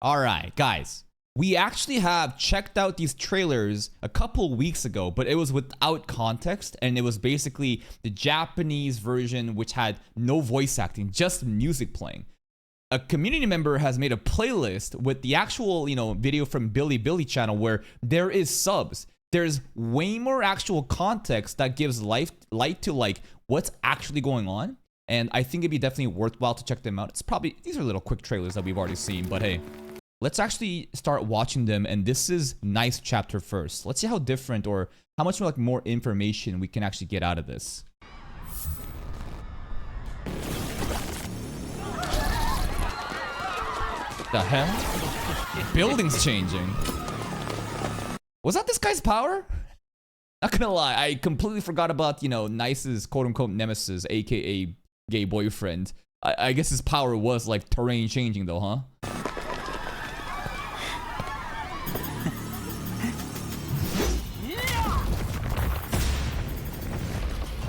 All right, guys. We actually have checked out these trailers a couple weeks ago, but it was without context, and it was basically the Japanese version, which had no voice acting, just music playing. A community member has made a playlist with the actual, video from Bilibili channel where there is subs. There's way more actual context that gives light to like what's actually going on. And I think it'd be definitely worthwhile to check them out. These are little quick trailers that we've already seen, but hey, let's actually start watching them. And this is Nice chapter first. Let's see how different or how much more information we can actually get out of this. The hell? Buildings changing. Was that this guy's power? Not gonna lie, I completely forgot about, Nice's quote-unquote nemesis, aka gay boyfriend. I guess his power was like terrain changing though, huh?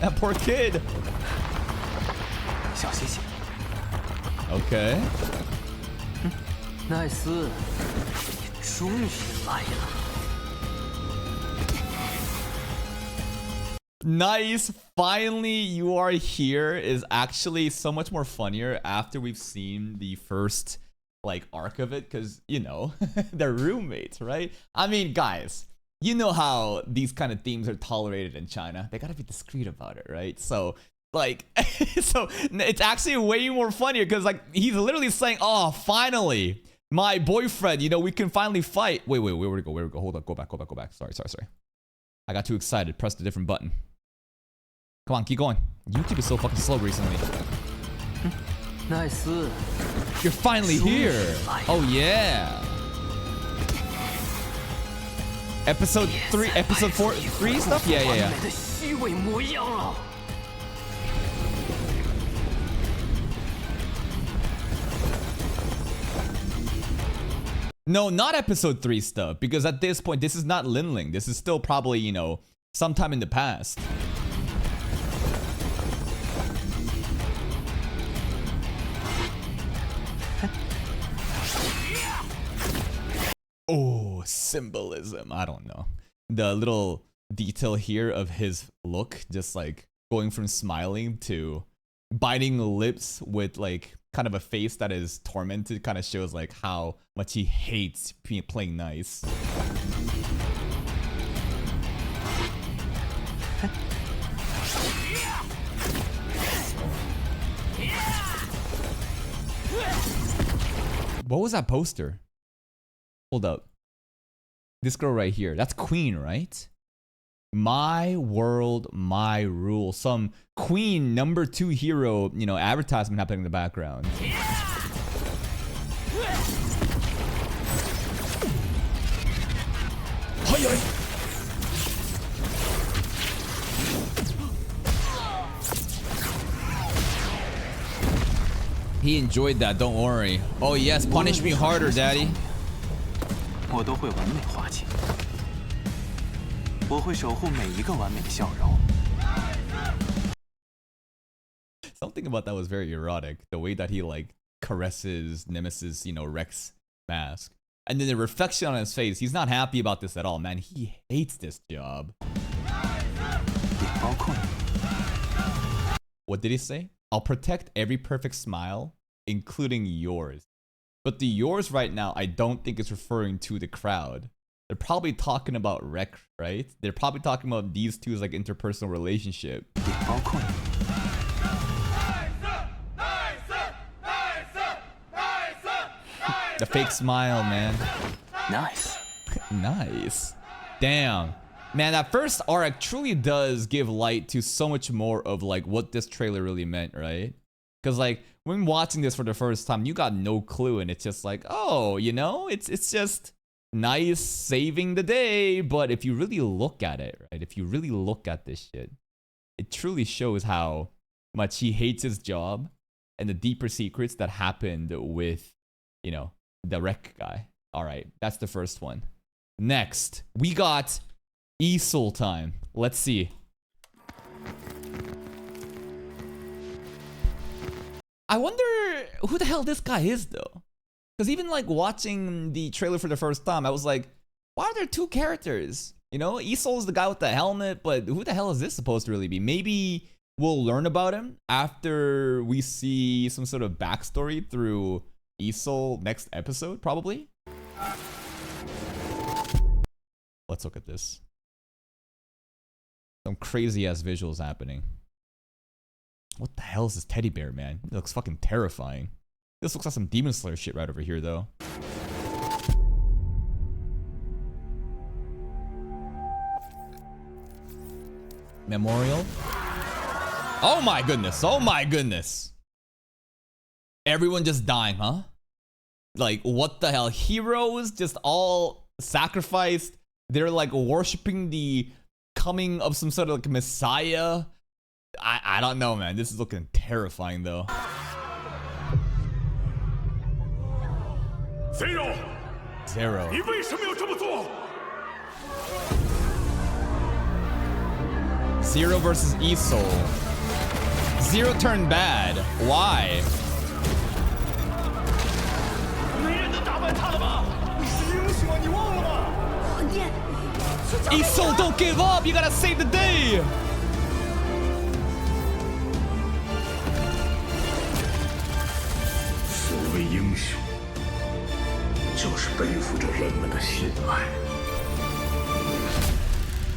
That poor kid. Okay. Nice. Nice, finally you are here is actually so much more funnier after we've seen the first arc of it, because they're roommates, right? I mean, guys, you know how these kind of themes are tolerated in China. They gotta be discreet about it, right? So so it's actually way more funnier because he's literally saying, oh, finally my boyfriend, we can finally fight. Wait, where we go? Hold up, go back. Sorry. I got too excited, pressed a different button. Come on, keep going. YouTube is so fucking slow recently. Nice. You're finally here. Oh yeah. Episode 3 stuff? Yeah. No, not episode 3 stuff, because at this point, this is not Linling. This is still probably, sometime in the past. Oh, symbolism. I don't know. The little detail here of his look, just going from smiling to biting lips with kind of a face that is tormented, kind of shows how much he hates playing nice. What was that poster? Hold up. This girl right here. That's Queen, right? My world, my rule. Some Queen #2 hero, advertisement happening in the background. He enjoyed that, don't worry. Oh yes, punish me harder, daddy. Something about that was very erotic. The way that he caresses Nemesis, Rex mask. And then the reflection on his face, he's not happy about this at all, man. He hates this job. What did he say? I'll protect every perfect smile, including yours. But the yours right now, I don't think is referring to the crowd. They're probably talking about Rex, right? They're probably talking about these two's interpersonal relationship. The fake smile, man. Nice. Nice. Damn. Man, that first arc truly does give light to so much more of what this trailer really meant, right? Because when watching this for the first time, you got no clue, and it's just oh, it's just Nice saving the day. But if you really look at it, right? If you really look at this shit, it truly shows how much he hates his job and the deeper secrets that happened with, the wreck guy. All right, that's the first one. Next, we got Easel time. Let's see. I wonder who the hell this guy is, though. Because even like watching the trailer for the first time, I was like, why are there two characters? You know, Isol is the guy with the helmet, but who the hell is this supposed to really be? Maybe we'll learn about him after we see some sort of backstory through Isol next episode, probably. Let's look at this. Some crazy ass visuals happening. What the hell is this teddy bear, man? It looks fucking terrifying. This looks like some Demon Slayer shit right over here, though. Memorial. Oh my goodness. Oh my goodness. Everyone just dying, huh? Like, what the hell? Heroes just all sacrificed. They're like worshiping the coming of some sort of like messiah. I don't know, man. This is looking terrifying, though. Zero. Zero versus Isol. Zero turned bad. Why? Isol, don't give up! You gotta save the day!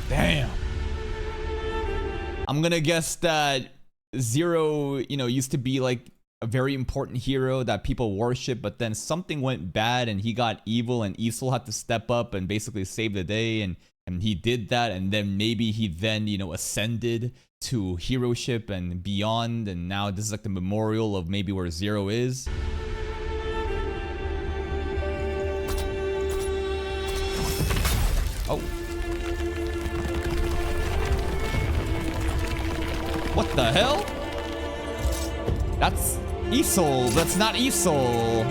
Damn. I'm gonna guess that Zero, you know, used to be like a very important hero that people worship, but then something went bad and he got evil and Isol had to step up and basically save the day, and he did that, and then maybe he then, you know, ascended to heroship and beyond, and now this is like the memorial of maybe where Zero is. Oh. What the hell? That's Isol. That's not Isol.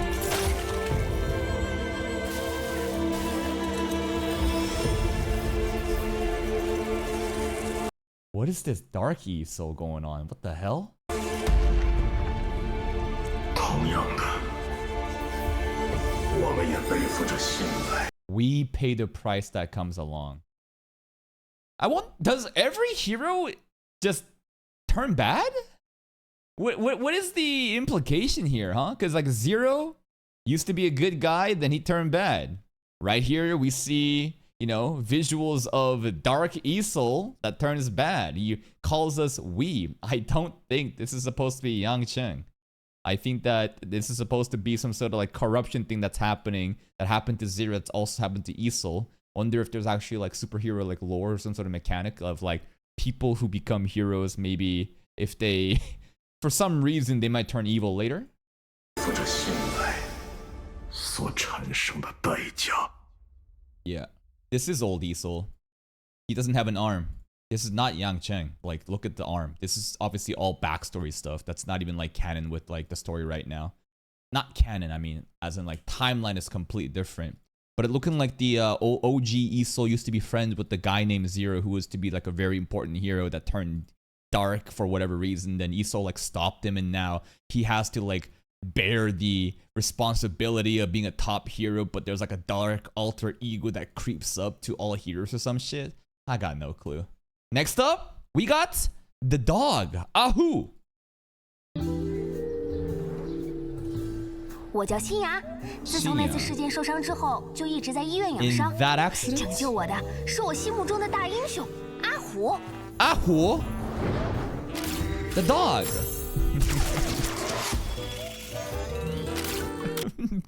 What is this dark Isol going on? What the hell? We pay the price that comes along. Does every hero just turn bad? What is the implication here, huh? Because like Zero used to be a good guy, then he turned bad. Right here we see, you know, visuals of dark Isol that turns bad. He calls us we. I don't think this is supposed to be Yang Chen. I think that this is supposed to be some sort of like corruption thing that's happening, that happened to Zero, that's also happened to Isol. Wonder if there's actually like superhero like lore or some sort of mechanic of like people who become heroes, maybe if they for some reason they might turn evil later. Yeah, this is old Isol. He doesn't have an arm. This is not Yang Chen. Like, look at the arm. This is obviously all backstory stuff. That's not even like canon with like the story right now. Not canon, I mean, as in like timeline is completely different. But it looking like the OG Isol used to be friends with the guy named Zero, who was to be like a very important hero that turned dark for whatever reason. Then Isol like stopped him, and now he has to like bear the responsibility of being a top hero, but there's like a dark alter ego that creeps up to all heroes or some shit. I got no clue. Next up, we got the dog, Ahu. 我叫新芽，自从那次事件受伤之后，就一直在医院养 In 伤。 that accident? 拯救我的是我心目中的大英雄阿虎。 Ahu? The dog.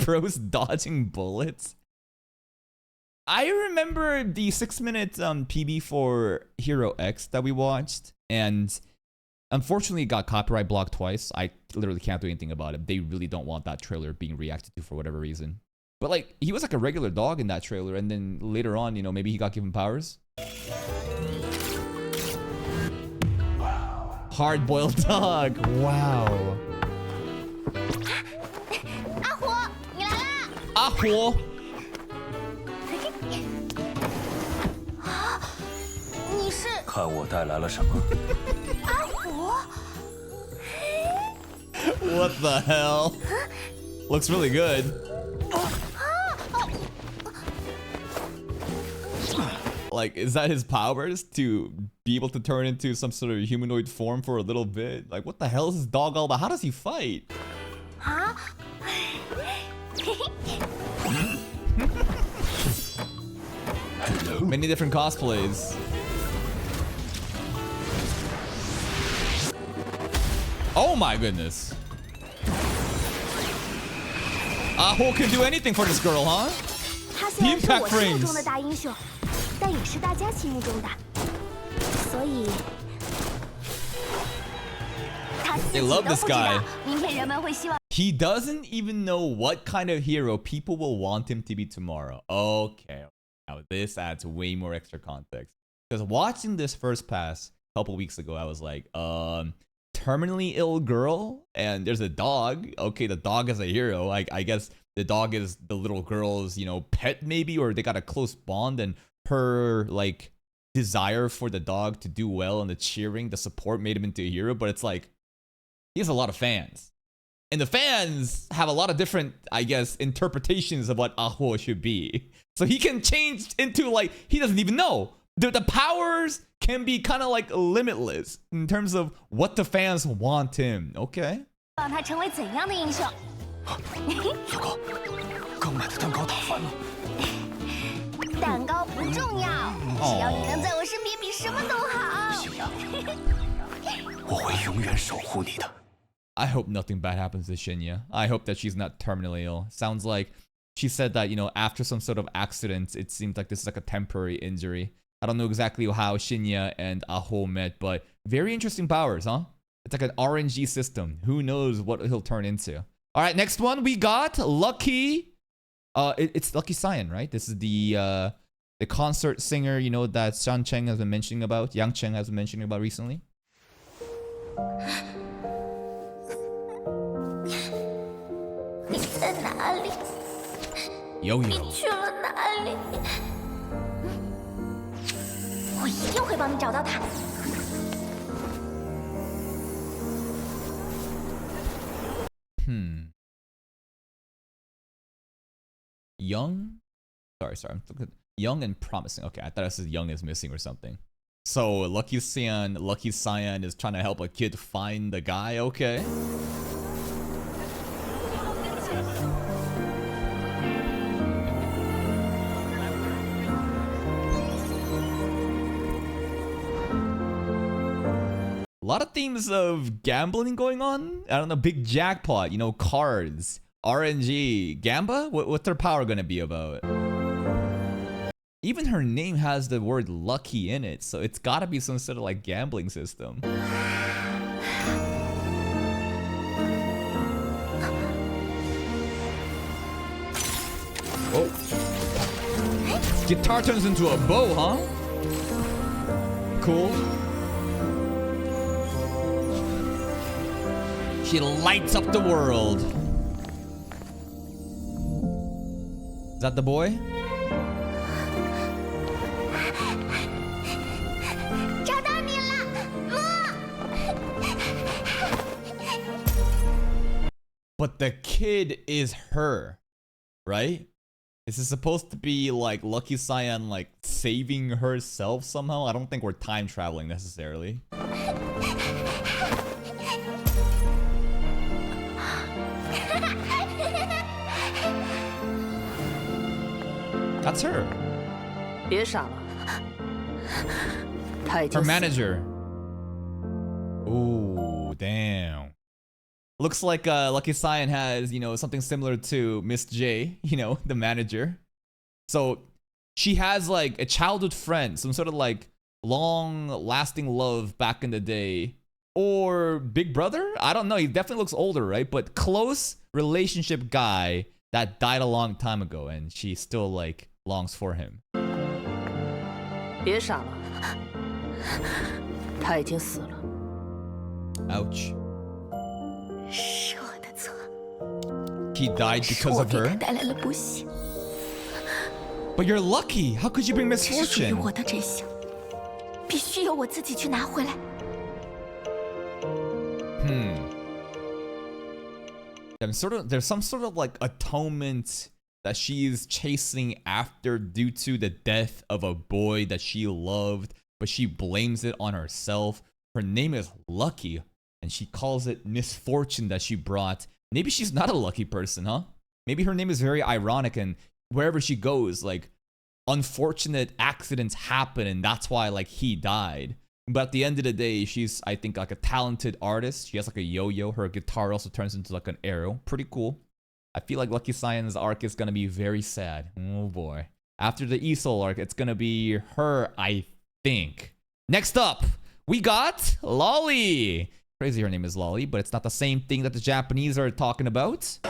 Bros dodging bullets. I remember the 6-minute PB for Hero X that we watched, and unfortunately it got copyright blocked twice. I literally can't do anything about it. They really don't want that trailer being reacted to for whatever reason. But like, he was like a regular dog in that trailer, and then later on, you know, maybe he got given powers. Hard-boiled dog. Wow. 阿虎，你来啦！ Ahu. 你是看我带来了什么？阿虎？ What the hell? Looks really good. Like, is that his powers to be able to turn into some sort of humanoid form for a little bit? Like, what the hell is this dog all about? How does he fight? Huh? Many different cosplays. Oh my goodness. Aho can do anything for this girl, huh? 他虽然是 Impact 我心目 frames 中的大英雄，但也是大家心目中的，所以他自己 They love 都 this 不知道 guy. 明天人们会希望。He doesn't even know what kind of hero people will want him to be tomorrow. Okay. Now this adds way more extra context. Because watching this first pass a couple weeks ago, I was like, terminally ill girl, and there's a dog. Okay, the dog is a hero. I guess the dog is the little girl's, you know, pet maybe, or they got a close bond, and her like desire for the dog to do well and the cheering, the support made him into a hero. But it's like he has a lot of fans. And the fans have a lot of different, I guess, interpretations of what Aho should be. So he can change into like, he doesn't even know. The powers can be kind of like limitless in terms of what the fans want him. Okay. 让他成为怎样的英雄？小高，刚买的蛋糕打翻了。蛋糕不重要，只要你能在我身边，比什么都好。星阳，我会永远守护你的。 I hope nothing bad happens to Shinya. I hope that she's not terminally ill. Sounds like she said that, you know, after some sort of accident, it seems like this is like a temporary injury. I don't know exactly how Shinya and Aho met, but very interesting powers, huh? It's like an RNG system. Who knows what he'll turn into. All right, next one we got Lucky. It's Lucky Cyan, right? This is the concert singer, you know, that Shan Cheng has been mentioning about, Yang Cheng has been mentioning about recently. 你在哪里？ Yo 你 yo. 去了哪里？我一定会帮你找到他。 Young? Sorry. I'm looking. Young and promising. Okay, I thought it said young is missing or something. So Lucky Cyan is trying to help a kid find the guy. Okay. A lot of themes of gambling going on. I don't know, big jackpot, you know, cards, RNG, Gamba. What's their power gonna be about? Even her name has the word lucky in it, so it's gotta be some sort of like gambling system. Oh. Guitar turns into a bow, huh? Cool. She lights up the world. Is that the boy? 找到你了，莫！ But the kid is her, right? Is it supposed to be like Lucky Cyan like saving herself somehow? I don't think we're time traveling necessarily. That's her. 别傻了，他已 Her 经死了 manager. Ooh, damn. Looks like Lucky Cyan has, you know, something similar to Miss J, you know, the manager. So she has like a childhood friend, some sort of like long-lasting love back in the day. Or big brother? I don't know. He definitely looks older, right? But close relationship guy that died a long time ago, and she still like longs for him. 别傻了，他已经死了。 Ouch. 是我的错， He died 是 because 我 of 给他 her. 带来了不幸。 But you're lucky. How could you bring 这是属于 misfortune? 我的真相，必须由我自己去拿回来。 There's some sort of like atonement that she is chasing after due to the death of a boy that she loved, but she blames it on herself. Her name is Lucky, and she calls it misfortune that she brought. Maybe she's not a lucky person, huh? Maybe her name is very ironic, and wherever she goes, like, unfortunate accidents happen, and that's why, like, he died. But at the end of the day, she's, I think, like a talented artist. She has like a yo-yo. Her guitar also turns into like an arrow. Pretty cool. I feel like Lucky Cyan's arc is gonna be very sad. Oh boy. After the Isol arc, it's gonna be her, I think. Next up, we got Lolly. Crazy her name is Lolly, but it's not the same thing that the Japanese are talking about.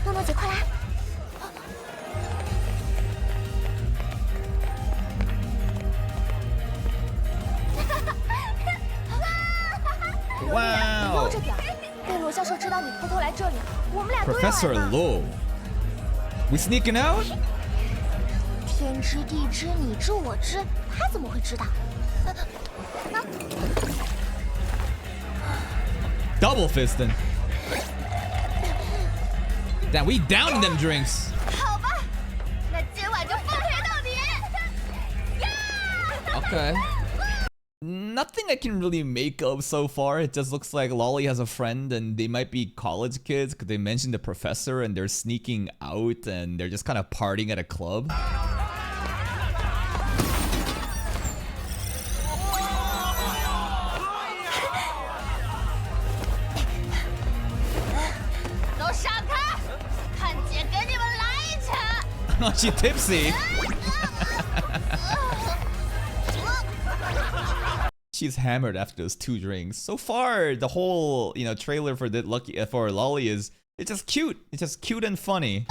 诺诺姐，快来！ Wow. 悠着点儿，被罗教授知道你偷偷来这里，我们俩都要 Professor 挨骂。 Lo. We sneaking out? 天知地知你知我知，他怎么会知道？ Double fisting. Damn, we downed them drinks. 好吧，那今晚就奉陪到底。呀！ Okay. Nothing I can really make of so far. It just looks like Lolly has a friend and they might be college kids because they mentioned the professor and they're sneaking out and they're just kind of partying at a club. 都闪开，看姐给你们来一拳！ Oh, she tipsy. She's hammered after those 2 drinks. So far, the whole, trailer for the for Lolly is it's just cute. It's just cute and funny.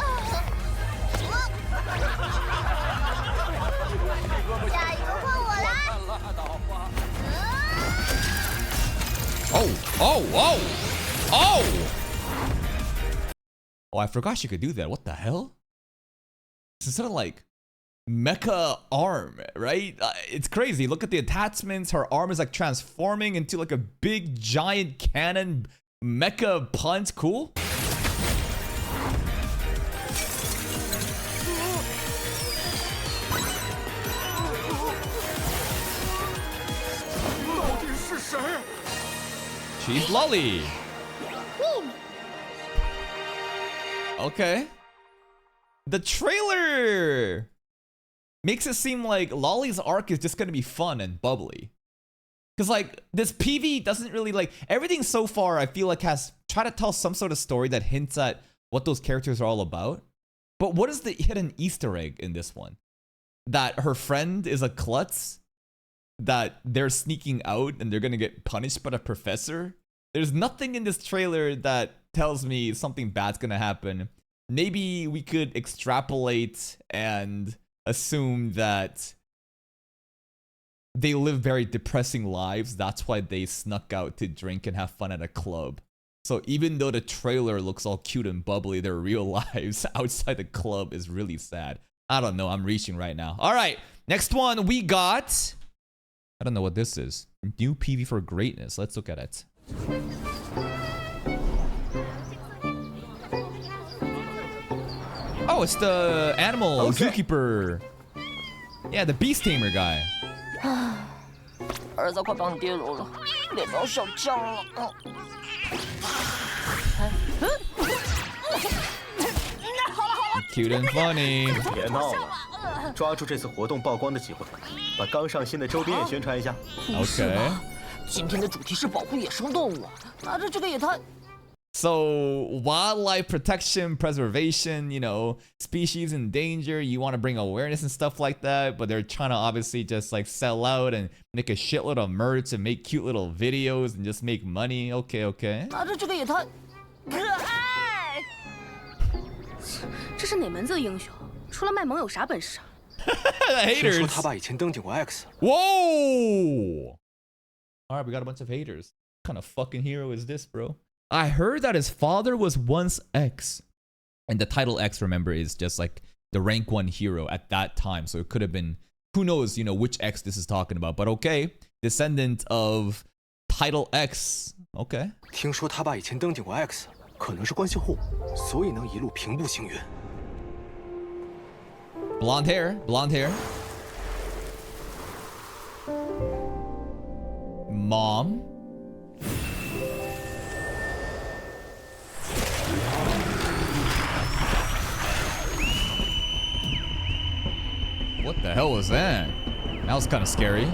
下一个换我来。 Oh, oh, oh, oh! Oh, I forgot she could do that. What the hell? It's sort of like mecha arm, right? It's crazy. Look at the attachments. Her arm is like transforming into like a big giant cannon mecha punch. Cool. She's Lolly. Okay. The trailer makes it seem like Lolly's arc is just gonna be fun and bubbly. Cause like this PV doesn't really like everything so far. I feel like has tried to tell some sort of story that hints at what those characters are all about. But what is the hidden Easter egg in this one? That her friend is a klutz, that they're sneaking out and they're gonna get punished by the professor. There's nothing in this trailer that tells me something bad's gonna happen. Maybe we could extrapolate and assume that they live very depressing lives. That's why they snuck out to drink and have fun at a club. So even though the trailer looks all cute and bubbly, their real lives outside the club is really sad. I don't know. I'm reaching right now. All right. Next one we got. I don't know what this is. New PV for greatness. Let's look at it. Oh, it's the animal zookeeper. Yeah, the beast tamer guy. 儿子快帮你跌落了，脸都要烧僵了。Cute and funny. 别闹了，抓住这次活动曝光的机会，把刚上新的周边也宣传一下。Okay. 今天的主题是保护野生动物，拿着这个也太…… So wildlife protection, preservation, species in danger, you want to bring awareness and stuff like that, but they're trying to obviously just like sell out and make a shitload of merch and make cute little videos and just make money. Okay, okay. 拿着这个也太…… 可爱。这是哪门子的英雄？除了卖萌有啥本事啊？ 听说 Haters. 他爸以前登顶过 X。 Whoa! All right, we got a bunch of haters. What kind of fucking hero is this, bro? I heard that his father was once X. And the title X, remember, is just like the rank 1 hero at that time. So it could have been, who knows, which X this is talking about. But okay, descendant of Title X. Okay. 听说他爸以前登顶过 X， 可能是关系户，所以能一路平步行云。Blonde hair, blonde hair. Mom. What the hell was that? That was kind of scary.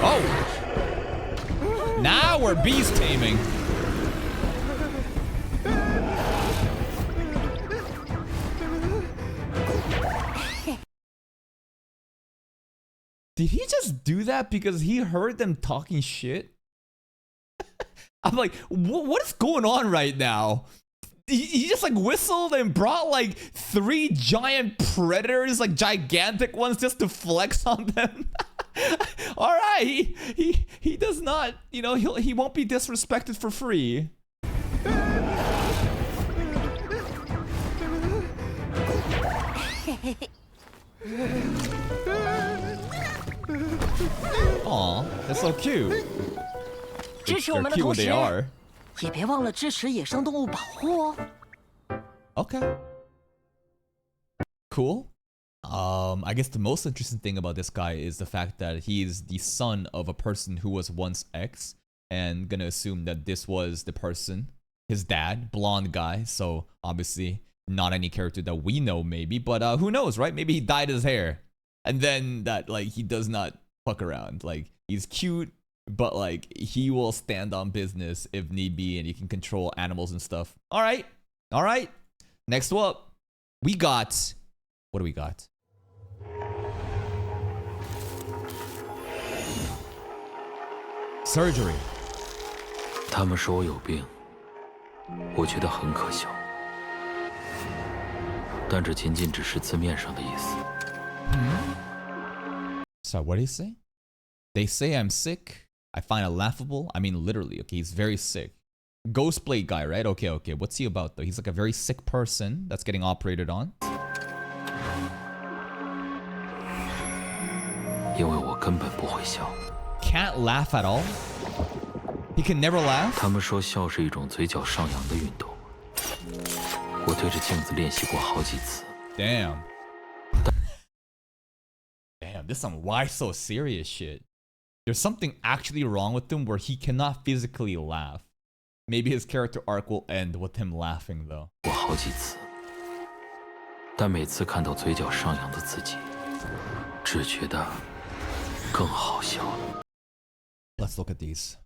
Oh! Now we're beast taming. Did he just do that because he heard them talking shit? I'm like, what is going on right now? He just like whistled and brought like 3 giant predators, like gigantic ones, just to flex on them. All right, he does not, you know, he won't be disrespected for free. Aw, that's so cute. 支持我们的 They're cute 同 when 时 they are. 也别忘了支持野生动物保护哦。Okay. Cool. I guess the most interesting thing about this guy is the fact that he is the son of a person who was once X, and gonna assume that this was the person, his dad, blonde guy. So obviously not any character that we know, maybe, but who knows, right? Maybe he dyed his hair, and then that like he does not fuck around. Like he's cute, but like he will stand on business if need be, and he can control animals and stuff. All right. Next up, we got, what do we got? Surgery. 他们说我有病，我觉得很可笑，但这仅仅只是字面上的意思。So what do you say? They say I'm sick. I find it laughable. I mean, literally. Okay, he's very sick. Ghostblade guy, right? Okay. What's he about though? He's like a very sick person that's getting operated on. 因为我根本不会笑。 Can't laugh at all. He can never laugh. 他们说笑是一种嘴角上扬的运动，我对着镜子练习过好几次。Damn, this is some why so serious shit. There's something actually wrong with him where he cannot physically laugh. Maybe his character arc will end with him laughing though. 过好几次，但每次看到嘴角上扬的自己，只觉得更好笑了。 Let's look at these.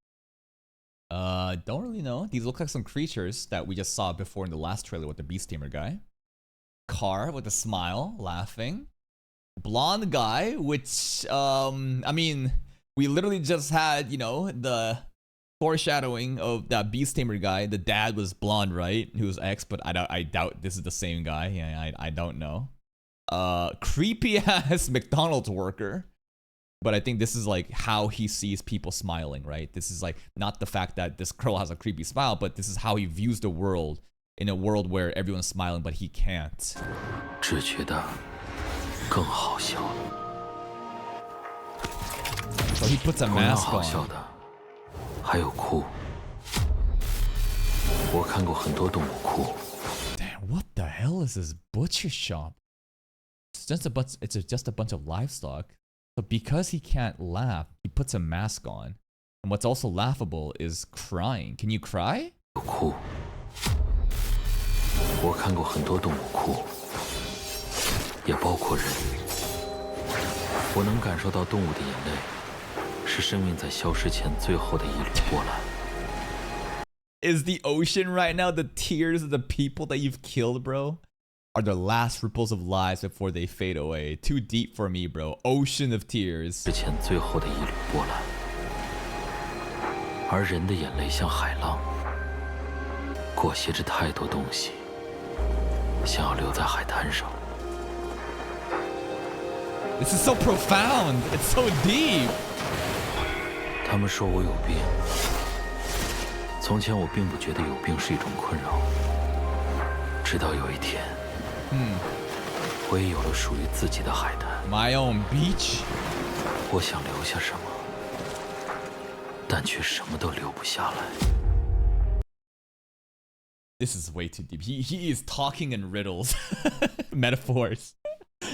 Don't really know. These look like some creatures that we just saw before in the last trailer with the Beast Tamer guy. Car with a smile, laughing. Blonde guy, which, I mean, we literally just had, you know, the foreshadowing of that Beast Tamer guy. The dad was blonde, right? Who was X, but I doubt this is the same guy. Yeah, I don't know. Creepy ass McDonald's worker. But I think this is like how he sees people smiling, right? This is like not the fact that this girl has a creepy smile, but this is how he views the world in a world where everyone's smiling, but he can't. 只觉得更好笑了。 So he puts a 同样 mask 好笑 on. 的还有哭。我看过很多动物哭。 Damn, what the hell is this butcher shop? It's just a bunch of livestock. So because he can't laugh, he puts a mask on. And what's also laughable is crying. Can you cry? 有哭。我看过很多动物哭，也包括人。我能感受到动物的眼泪，是生命在消失前最后的一缕波澜。 Is the ocean right now the tears of the people that you've killed, bro? Are the last ripples of lives before they fade away? Too deep for me, bro. Ocean of tears. 之前最后的一缕波澜，而人的眼泪像海浪，裹挟着太多东西，想要留在海滩上。 This is so profound. It's so deep. 他们说我有病，从前我并不觉得有病是一种困扰，直到有一天，我也有了属于自己的海滩。 My own beach. 我想留下什么，但却什么都留不下来。This is way too deep. He is talking in riddles, metaphors,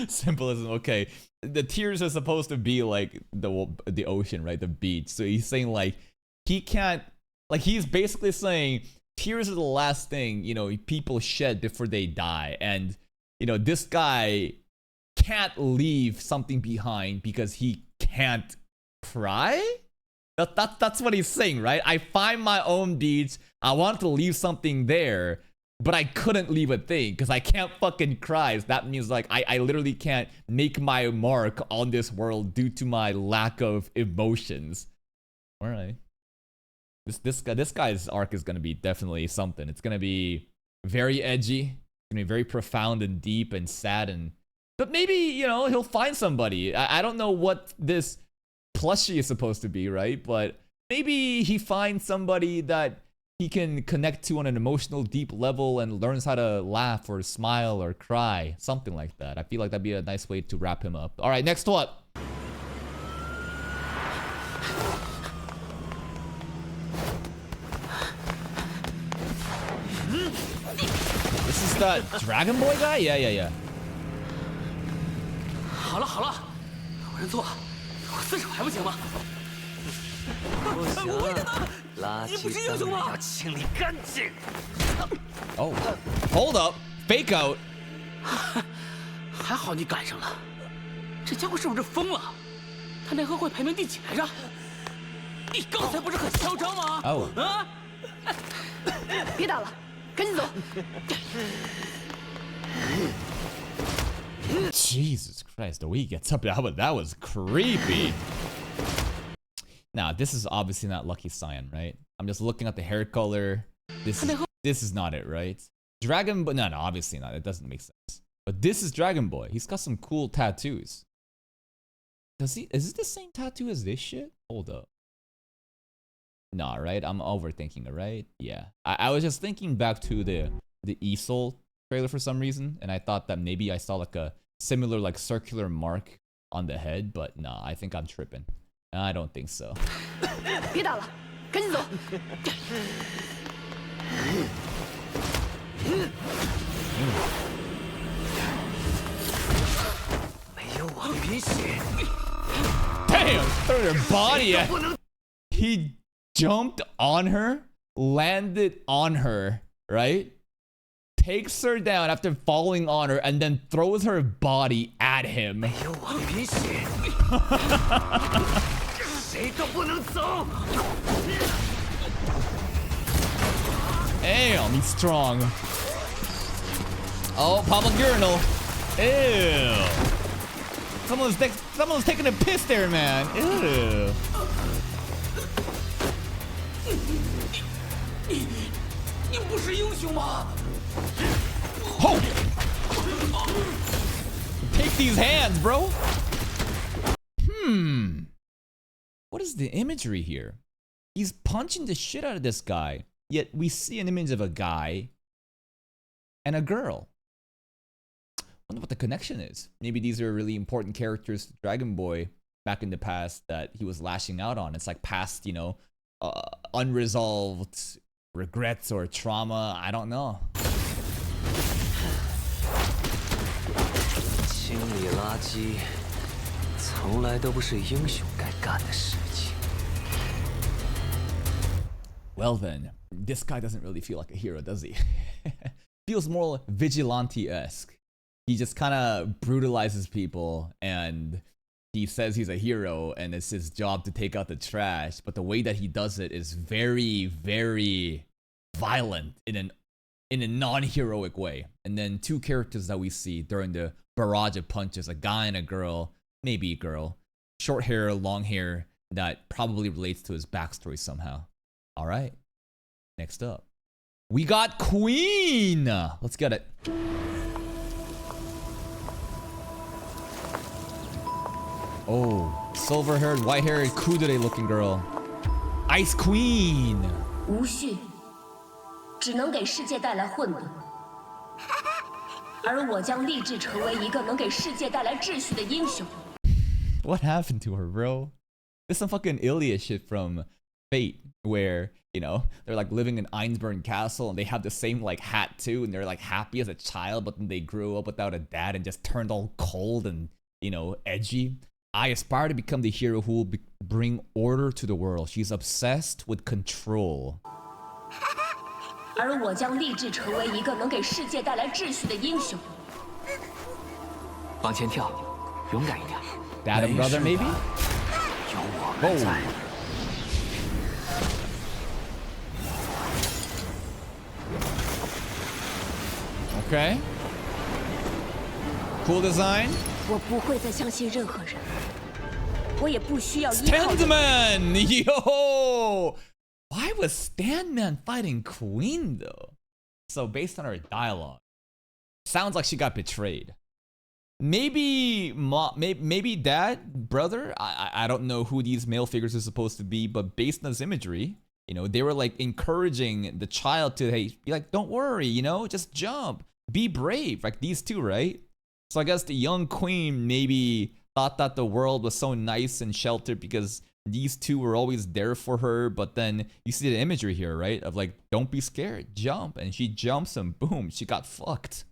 symbolism. Okay, the tears are supposed to be like the ocean, right? The beach. So he's saying like he can't, like he's basically saying tears are the last thing, you know, people shed before they die, and you know this guy can't leave something behind because he can't cry. That's what he's saying, right? I find my own beach. I want to leave something there, but I couldn't leave a thing because I can't fucking cry. So that means like I literally can't make my mark on this world due to my lack of emotions. All right. This guy's arc is gonna be definitely something. It's gonna be very edgy. It's gonna be very profound and deep and sad, and but maybe, you know, he'll find somebody. I don't know what this plushie is supposed to be, right? But maybe he finds somebody that he can connect to on an emotional deep level and learns how to laugh or smile or cry, something like that. I feel like that'd be a nice way to wrap him up. All right, next what? This is the Dragon Boy guy? Yeah. 好了好了，有人做，我自首还不行吗？不行，垃你不是圾英雄吗？要清理干净。 Oh, hold up, fake out. 还好你赶上了，这家伙是不是疯了？他联合会排名第几来着？你刚才不是很嚣张吗？哦啊！别打了，赶紧走。 Jesus Christ, the way he gets up, that was creepy. Now, this is obviously not Lucky Cyan, right? I'm just looking at the hair color. This is not it, right? Dragon Boy, no, obviously not. It doesn't make sense. But this is Dragon Boy. He's got some cool tattoos. Is this the same tattoo as this shit? Hold up. Nah, right? I'm overthinking it, right? Yeah. I was just thinking back to the Easel trailer for some reason, and I thought that maybe I saw like a similar like circular mark on the head, but nah, I think I'm tripping. I don't think so. 别打了，赶紧走。没有我允许。 Damn, throw their body at. He jumped on her, landed on her, right? Takes her down after falling on her, and then throws her body at him. 没有我允许。谁都不能走。 Damn, he's strong. Oh, public urinal. Ew. Someone's taking a piss there, man. Ew. 你不是英雄吗？ Oh! Take these hands, bro. What is the imagery here? He's punching the shit out of this guy, yet we see an image of a guy and a girl. Wonder what the connection is. Maybe these are really important characters to Dragon Boy back in the past that he was lashing out on. It's like past, you know, unresolved regrets or trauma. I don't know. 清理垃圾，从来都不是英雄该干的事情。 Well then, this guy doesn't really feel like a hero, does he? Feels more vigilante-esque. He just kind of brutalizes people and he says he's a hero and it's his job to take out the trash. But the way that he does it is very, very violent in a non-heroic way. And then two characters that we see during the barrage of punches, a guy and a girl, maybe a girl, short hair, long hair, that probably relates to his backstory somehow. All right, next up, we got Queen. Let's get it. Oh, silver-haired, white-haired, kudere looking girl. Ice Queen. 无序只能给世界带来混沌，而我将立志成为一个能给世界带来秩序的英雄。 What happened to her, bro? This some fucking Ilya shit from Fate, where, you know, they're like living in Einsburn Castle and they have the same like hat too, and they're like happy as a child, but then they grew up without a dad and just turned all cold and, you know, edgy. I aspire to become the hero who will bring order to the world. She's obsessed with control. 而我将立志成为一个能给世界带来秩序的英雄。往前跳，勇敢一点。 Dad and brother, maybe? 有我们在。 Okay. Cool design. 我不会再相信任何人，我也不需要依靠人。 Standman! Yo! Why was Standman fighting Queen though? So based on her dialogue, sounds like she got betrayed. Maybe maybe dad, brother. I don't know who these male figures are supposed to be, but based on this imagery, you know, they were like encouraging the child to, hey, be like, don't worry, you know, just jump, be brave, like these two, right? So I guess the young queen maybe thought that the world was so nice and sheltered because these two were always there for her. But then you see the imagery here, right? Of like, don't be scared, jump. And she jumps and boom, she got fucked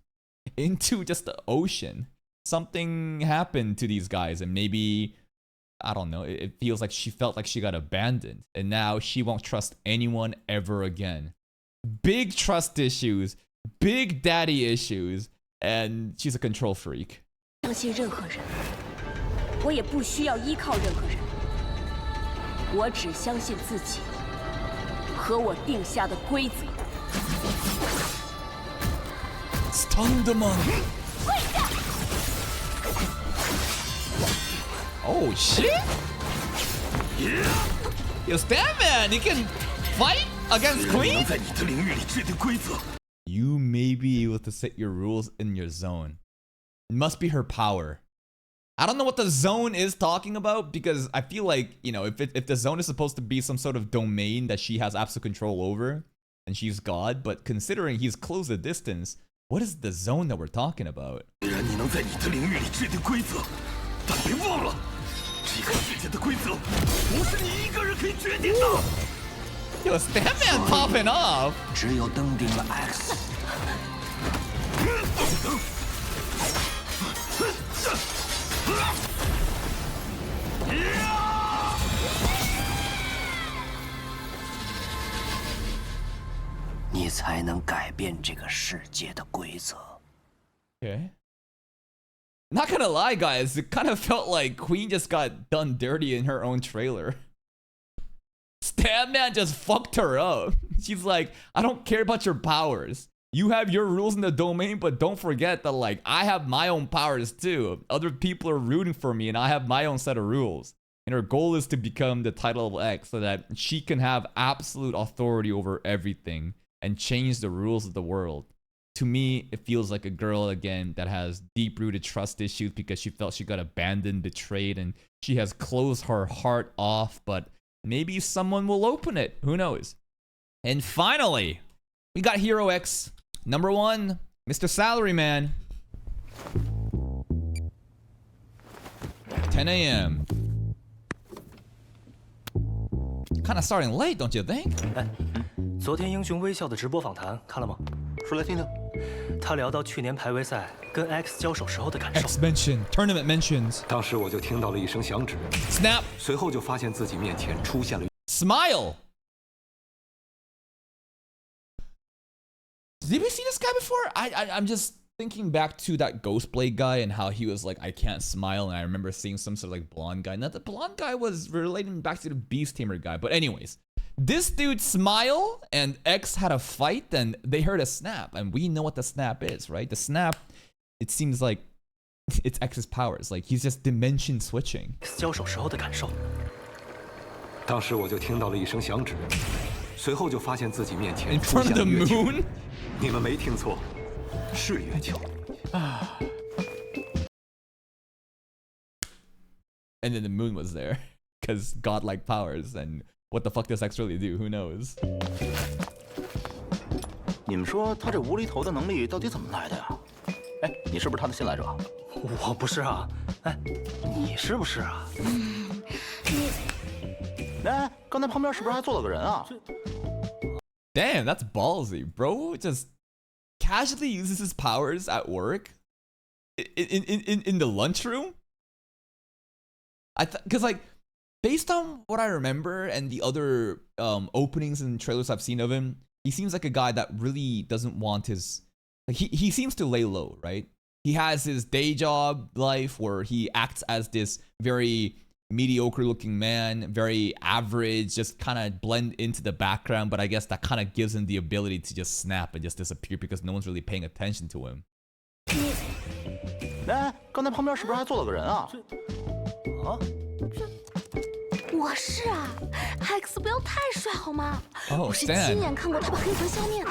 into just the ocean. Something happened to these guys and maybe, I don't know, it feels like she felt like she got abandoned. And now she won't trust anyone ever again. Big trust issues, big daddy issues. And she's a control freak. 相信任何人，我也不需要依靠任何人。我只相信自己和我定下的规则。Standman! Oh shit! Yo, Standman, you can fight against Queen? You may be able to set your rules in your zone. It must be her power. I don't know what the zone is talking about because I feel like, you know, if the zone is supposed to be some sort of domain that she has absolute control over, and she's God, but considering he's close the distance, what is the zone that we're talking about? Yo, Standman popping off. 只有登顶了 X。你才能改变这个世界的规则。 Okay. Not gonna lie, guys, it kind of felt like Queen just got done dirty in her own trailer. Standman just fucked her up. She's like, I don't care about your powers. You have your rules in the domain, but don't forget that, like, I have my own powers too. Other people are rooting for me, and I have my own set of rules. And her goal is to become the title of X so that she can have absolute authority over everything and change the rules of the world. To me, it feels like a girl, again, that has deep-rooted trust issues because she felt she got abandoned, betrayed, and she has closed her heart off, but maybe someone will open it. Who knows? And finally, we got Hero X. Number 1, Mr. Salaryman. 10 a.m. Kind of starting late, don't you think? 昨天英雄微笑的直播访谈看了吗？说来听听。他聊到去年排位赛跟 X 交手时候的感受。 X mention, tournament mentions. 当时我就听到了一声响指 Snap. 随后就发现自己面前出现了 Smile. Did we see this guy before? I'm just thinking back to that Ghostblade guy and how he was like, I can't smile, and I remember seeing some sort of like blonde guy. Now the blonde guy was relating back to the Beast Tamer guy, but anyways, this dude Smile and X had a fight, and they heard a snap, and we know what the snap is, right? The snap, it seems like it's X's powers, like he's just dimension switching. 交手时候的感受。当时我就听到了一声响指，随后就发现自己面前 In 出 front 现 of the 了月球。 moon? 你们没听错，是月球。And then the moon was there, because godlike powers, and what the fuck does X really do? Who knows? 你们说他这无厘头的能力到底怎么来的呀？哎，你是不是他的新来者？我不是啊，哎，你是不是啊？哎，刚才旁边是不是还坐了个人啊？ Damn, that's ballsy, bro. Just casually uses his powers at work in the lunchroom. Because like based on what I remember and the other openings and trailers I've seen of him, he seems like a guy that really doesn't want his like he seems to lay low, right? He has his day job life where he acts as this very mediocre looking man, very average, just kind of blend into the background, but I guess that kind of gives him the ability to just snap and just disappear because no one's really paying attention to him. 哎，刚才旁边是不是还坐了个人啊？我是啊 ，X 不要太帅好吗？ Oh, 我是 Stan. 亲眼看过他把黑魂消灭的。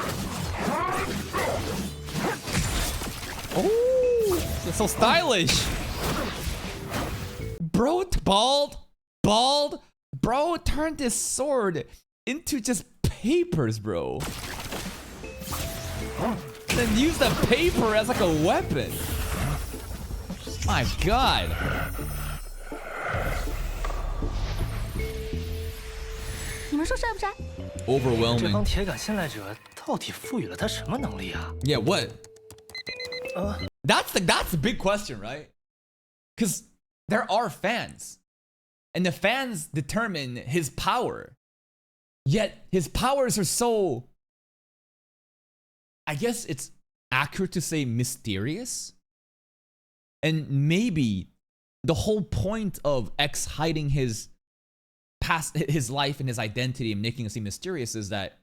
Oh, it's so stylish. Bro, bald, bro turned his sword into just papers, bro. Then use the paper as like a weapon. My God. 你们说帅不帅？ 这 Overwhelming. 帮铁杆新来者到底赋予了他什么能力啊？ Yeah, what? That's the big question, right? Because there are fans, and the fans determine his power. Yet his powers are so, I guess it's accurate to say mysterious. And maybe the whole point of X hiding his past, his life and his identity and making it seem mysterious is that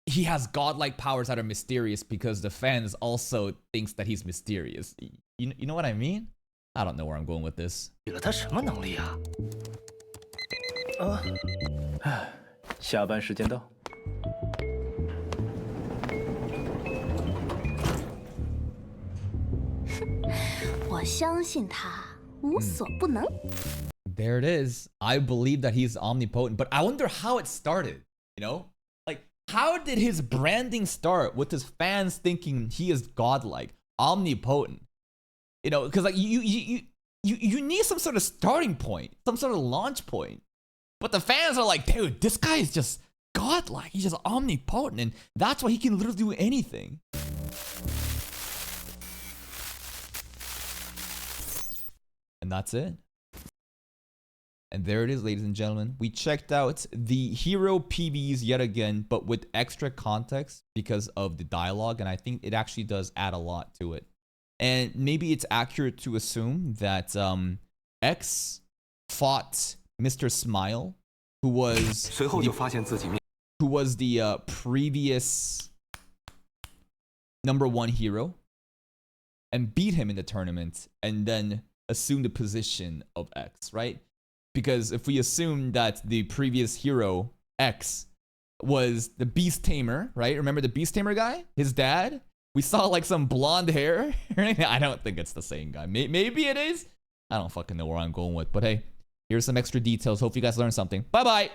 he has godlike powers that are mysterious because the fans also thinks that he's mysterious. You know what I mean? I don't know where I'm going with this. 给了他什么能力啊？下班时间到。我相信他无所不能。 There it is. I believe that he's omnipotent, but I wonder how it started, you know? Like, how did his branding start with his fans thinking he is godlike, omnipotent? You know, because like you need some sort of starting point, some sort of launch point. But the fans are like, dude, this guy is just godlike. He's just omnipotent, and that's why he can literally do anything. And that's it. And there it is, ladies and gentlemen. We checked out the hero PVs yet again, but with extra context because of the dialogue. And I think it actually does add a lot to it. And maybe it's accurate to assume that X fought Mr. Smile, who was the previous #1 hero, and beat him in the tournament, and then assumed the position of X, right? Because if we assume that the previous hero, X, was the Beast Tamer, right? Remember the Beast Tamer guy? His dad? We saw like some blonde hair. I don't think it's the same guy. Maybe it is. I don't fucking know where I'm going with. But hey, here's some extra details. Hope you guys learned something. Bye-bye.